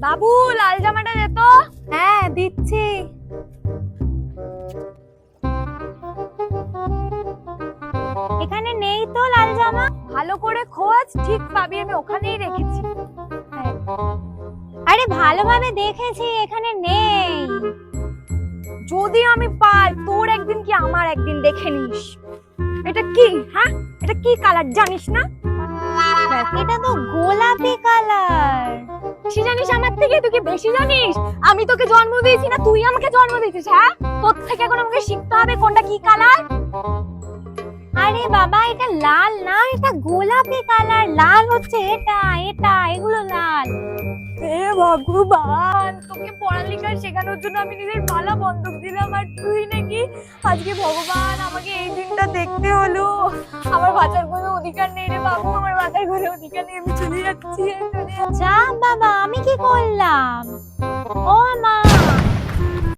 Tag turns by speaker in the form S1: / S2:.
S1: বাবু লাল জামাটা দে তো। হ্যাঁ দিচ্ছি। এখানে নেই তো লাল জামা। ভালো করে খোঁজ, ঠিক পাবি, আমি ওখানেই রেখেছি। আরে ভালোভাবে দেখেছি, এখানে নেই। যদি আমি পাই, তোর একদিন কি আমার একদিন, দেখে নিস। এটা কি? হ্যাঁ, এটা কি কালার জানিস না? এটা তো গোলাপি কালার। বেশি জানিস আমার থেকে? তুই কি বেশি জানিস? আমি তোকে জন্ম দিয়েছি না তুই আমাকে জন্ম দিয়েছিস? হ্যাঁ, তোর থেকে এখন আমাকে শিখতে হবে কোনটা কি কালার। আরে বাবা, এটা লাল না, এটা গোলাপি কালার। লাল হচ্ছে এটা, এটা, এগুলো লাল। হে ভগবান, তোকে পড়ালেখা শেখানোর জন্য আমি নিজের মালা বন্ধক দিলাম, আর তুই নাকি আজকে ভগবান আমাকে এই দিনটা দেখতে হলো। আমার বাঁচার কোনো অধিকার নেই রে বাবু, আমার বাঁচার কোনো অধিকার নেই। আমি চলে যাচ্ছি, চলে যাচ্ছি। যা বাবা, আমি কি করলাম?